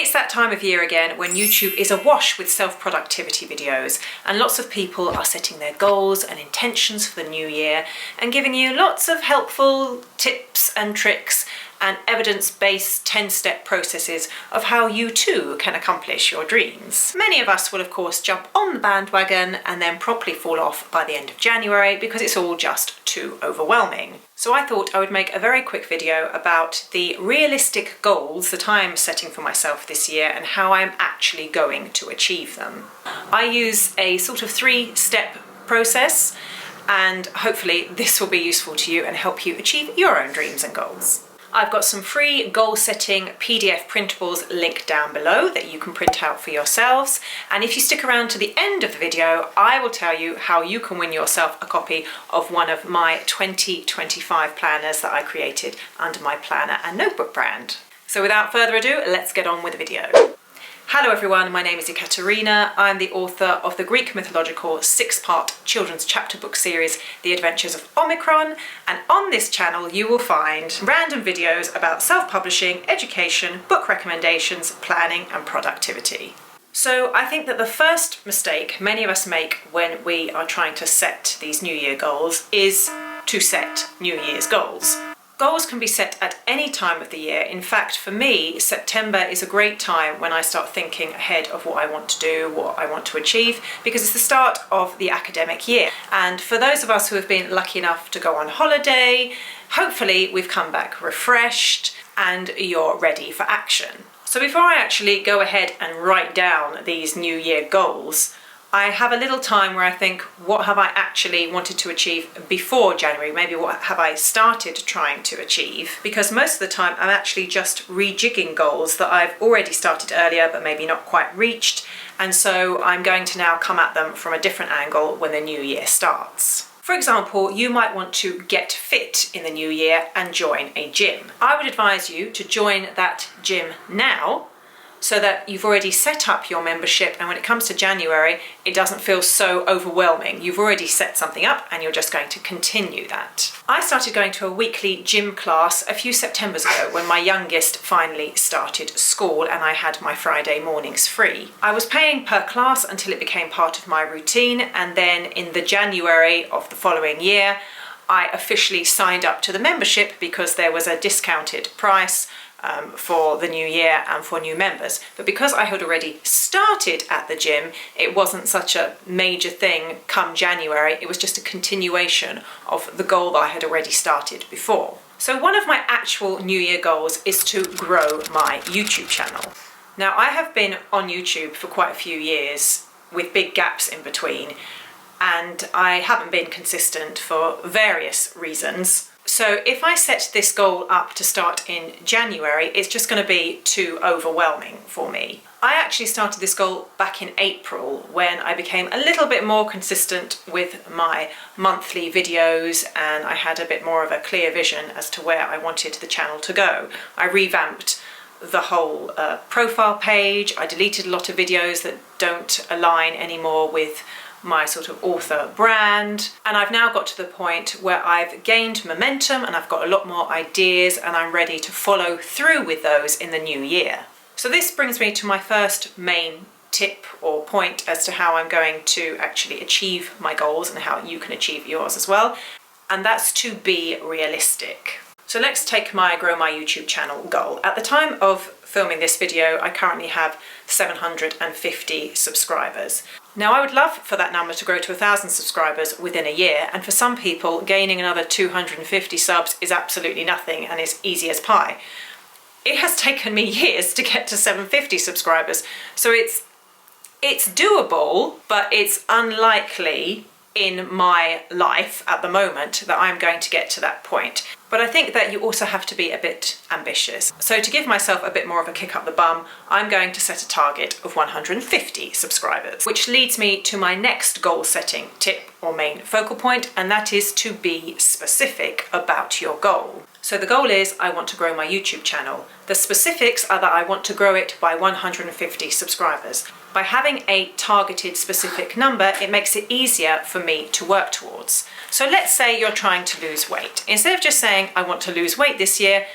It's that time of year again when YouTube is awash with self-productivity videos, and lots of people are setting their goals and intentions for the new year and giving you lots of helpful tips and tricks and evidence-based 10-step processes of how you too can accomplish your dreams. Many of us will of course jump on the bandwagon and then promptly fall off by the end of January because it's all just too overwhelming. So I thought I would make a very quick video about the realistic goals that I am setting for myself this year and how I'm actually going to achieve them. I use a sort of 3-step process, and hopefully this will be useful to you and help you achieve your own dreams and goals. I've got some free goal-setting PDF printables linked down below that you can print out for yourselves, and if you stick around to the end of the video, I will tell you how you can win yourself a copy of one of my 2025 planners that I created under my planner and notebook brand. So without further ado, let's get on with the video. Hello everyone, my name is Ekaterina. I'm the author of the Greek mythological 6-part children's chapter book series, The Adventures of Omicron, and on this channel you will find random videos about self-publishing, education, book recommendations, planning and productivity. So I think that the first mistake many of us make when we are trying to set these New Year goals is to set New Year's goals. Goals can be set at any time of the year. In fact, for me, September is a great time when I start thinking ahead of what I want to do, what I want to achieve, because it's the start of the academic year. And for those of us who have been lucky enough to go on holiday, hopefully we've come back refreshed and you're ready for action. So before I actually go ahead and write down these New Year goals, I have a little time where I think, what have I actually wanted to achieve before January? Maybe what have I started trying to achieve? Because most of the time I'm actually just rejigging goals that I've already started earlier but maybe not quite reached, and so I'm going to now come at them from a different angle when the new year starts. For example, you might want to get fit in the new year and join a gym. I would advise you to join that gym now, so that you've already set up your membership, and when it comes to January it doesn't feel so overwhelming. You've already set something up and you're just going to continue that. I started going to a weekly gym class a few Septembers ago when my youngest finally started school and I had my Friday mornings free. I was paying per class until it became part of my routine, and then in the January of the following year I officially signed up to the membership because there was a discounted price for the new year and for new members. But because I had already started at the gym, it wasn't such a major thing come January. It was just a continuation of the goal that I had already started before. So one of my actual New Year goals is to grow my YouTube channel. Now, I have been on YouTube for quite a few years with big gaps in between, and I haven't been consistent for various reasons. So if I set this goal up to start in January, it's just going to be too overwhelming for me. I actually started this goal back in April when I became a little bit more consistent with my monthly videos and I had a bit more of a clear vision as to where I wanted the channel to go. I revamped the whole profile page. I deleted a lot of videos that don't align anymore with my sort of author brand, and I've now got to the point where I've gained momentum and I've got a lot more ideas and I'm ready to follow through with those in the new year. So this brings me to my first main tip or point as to how I'm going to actually achieve my goals and how you can achieve yours as well, and that's to be realistic. So let's take my Grow My YouTube channel goal. At the time of filming this video, I currently have 750 subscribers. Now, I would love for that number to grow to 1,000 subscribers within a year, and for some people gaining another 250 subs is absolutely nothing and is easy as pie. It has taken me years to get to 750 subscribers, so it's doable, but it's unlikely in my life at the moment that I'm going to get to that point. But I think that you also have to be a bit ambitious. So to give myself a bit more of a kick up the bum, I'm going to set a target of 150 subscribers, which leads me to my next goal setting tip or main focal point, and that is to be specific about your goal. So the goal is I want to grow my YouTube channel. The specifics are that I want to grow it by 150 subscribers. By having a targeted specific number, it makes it easier for me to work towards. So let's say you're trying to lose weight. Instead of just saying, I want to lose weight this year,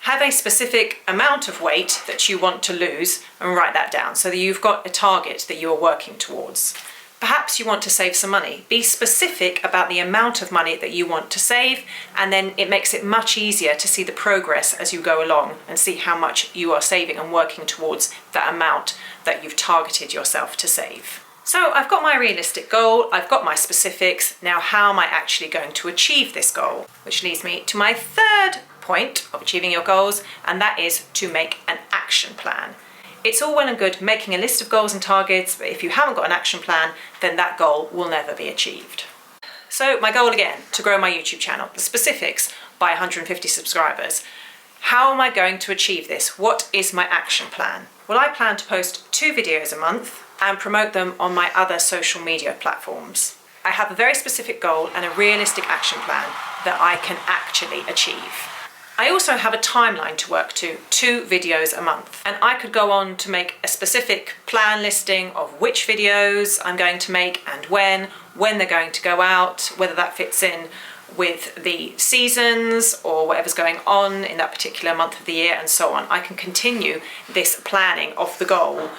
Have a specific amount of weight that you want to lose and write that down so that you've got a target that you're working towards. Perhaps you want to save some money. Be specific about the amount of money that you want to save, and then it makes it much easier to see the progress as you go along and see how much you are saving and working towards that amount that you've targeted yourself to save. So I've got my realistic goal, I've got my specifics. Now how am I actually going to achieve this goal? Which leads me to my third point of achieving your goals, and that is to make an action plan. It's all well and good making a list of goals and targets, but if you haven't got an action plan, then that goal will never be achieved. So my goal again, to grow my YouTube channel, the specifics, by 150 subscribers. How am I going to achieve this? What is my action plan? Well, I plan to post 2 videos a month and promote them on my other social media platforms. I have a very specific goal and a realistic action plan that I can actually achieve. I also have a timeline to work to, 2 videos a month, and I could go on to make a specific plan listing of which videos I'm going to make and when they're going to go out, whether that fits in with the seasons or whatever's going on in that particular month of the year and so on. I can continue this planning of the goal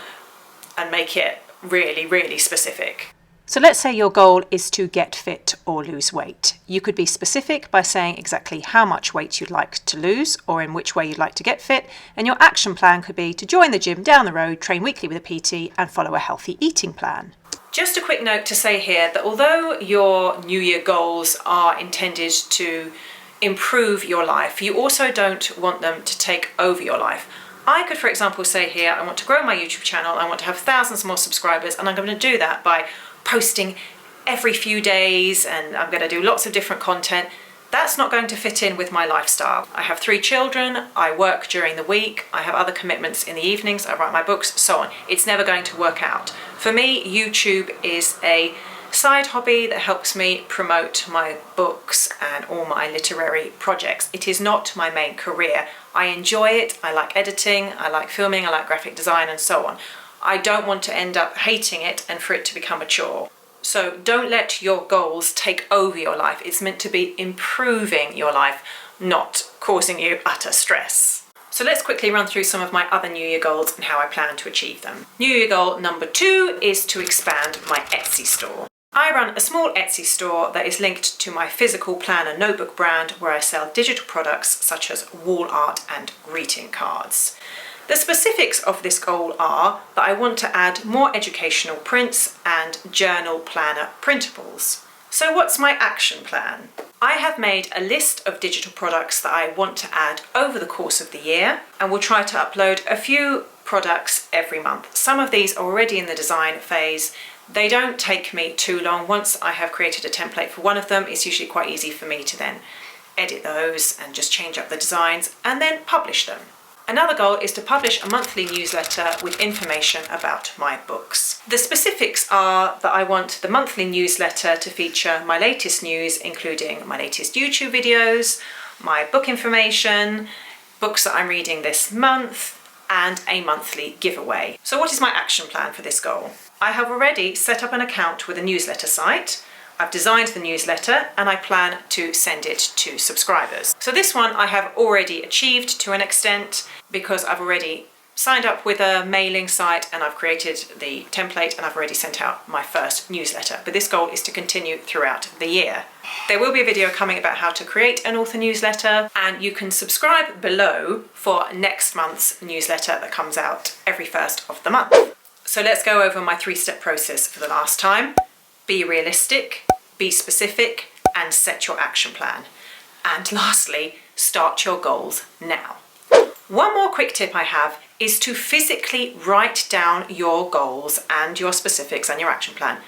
and make it really, really specific. So let's say your goal is to get fit or lose weight. You could be specific by saying exactly how much weight you'd like to lose or in which way you'd like to get fit, and your action plan could be to join the gym down the road, train weekly with a PT and follow a healthy eating plan. Just a quick note to say here that although your New Year goals are intended to improve your life, you also don't want them to take over your life. I could, for example, say here, I want to grow my YouTube channel, I want to have thousands more subscribers, and I'm going to do that by posting every few days, and I'm going to do lots of different content. That's not going to fit in with my lifestyle. I have 3 children, I work during the week, I have other commitments in the evenings, I write my books, so on. It's never going to work out. For me, YouTube is a side hobby that helps me promote my books and all my literary projects. It is not my main career. I enjoy it, I like editing, I like filming, I like graphic design and so on. I don't want to end up hating it and for it to become a chore. So don't let your goals take over your life. It's meant to be improving your life, not causing you utter stress. So let's quickly run through some of my other New Year goals and how I plan to achieve them. New Year goal number 2 is to expand my Etsy store. I run a small Etsy store that is linked to my physical planner notebook brand, where I sell digital products such as wall art and greeting cards. The specifics of this goal are that I want to add more educational prints and journal planner printables. So what's my action plan? I have made a list of digital products that I want to add over the course of the year, and will try to upload a few products every month. Some of these are already in the design phase. They don't take me too long. Once I have created a template for one of them, it's usually quite easy for me to then edit those and just change up the designs and then publish them. Another goal is to publish a monthly newsletter with information about my books. The specifics are that I want the monthly newsletter to feature my latest news, including my latest YouTube videos, my book information, books that I'm reading this month, and a monthly giveaway. So what is my action plan for this goal? I have already set up an account with a newsletter site. I've designed the newsletter and I plan to send it to subscribers. So this one I have already achieved to an extent because I've already signed up with a mailing site and I've created the template and I've already sent out my first newsletter. But this goal is to continue throughout the year. There will be a video coming about how to create an author newsletter, and you can subscribe below for next month's newsletter that comes out every first of the month. So let's go over my 3-step process for the last time. Be realistic, be specific, and set your action plan. And lastly, start your goals now. One more quick tip I have is to physically write down your goals and your specifics and your action plan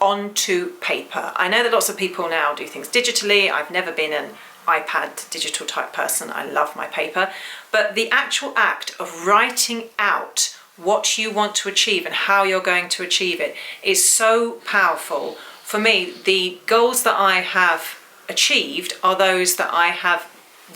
onto paper. I know that lots of people now do things digitally. I've never been an iPad digital type person. I love my paper. But the actual act of writing out what you want to achieve and how you're going to achieve it is so powerful. For me, the goals that I have achieved are those that I have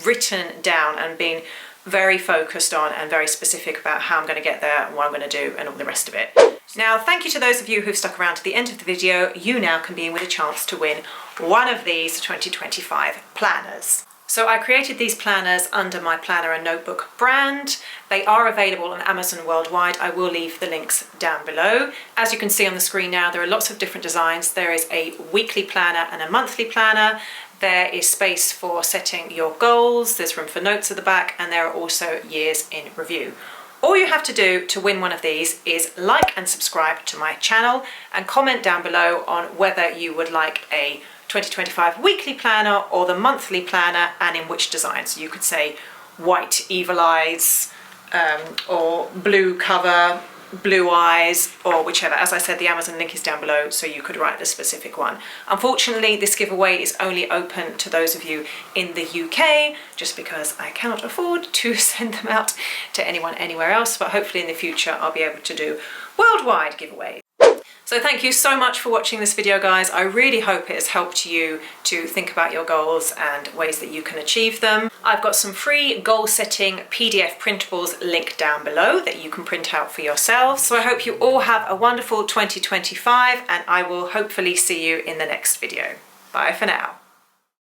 written down and been very focused on and very specific about how I'm going to get there and what I'm going to do and all the rest of it. Now, thank you to those of you who've stuck around to the end of the video. You now can be in with a chance to win one of these 2025 planners. So I created these planners under my planner and notebook brand. They are available on Amazon worldwide. I will leave the links down below. As you can see on the screen now, there are lots of different designs. There is a weekly planner and a monthly planner. There is space for setting your goals. There's room for notes at the back, and there are also years in review. All you have to do to win one of these is like and subscribe to my channel and comment down below on whether you would like a 2025 weekly planner or the monthly planner, and in which design. So you could say white evil eyes, or blue cover, blue eyes, or whichever. As I said, the Amazon link is down below, so you could write the specific one. Unfortunately, this giveaway is only open to those of you in the UK, just because I cannot afford to send them out to anyone anywhere else, but hopefully in the future I'll be able to do worldwide giveaways. So thank you so much for watching this video, guys. I really hope it has helped you to think about your goals and ways that you can achieve them. I've got some free goal setting PDF printables linked down below that you can print out for yourselves. So I hope you all have a wonderful 2025, and I will hopefully see you in the next video. Bye for now.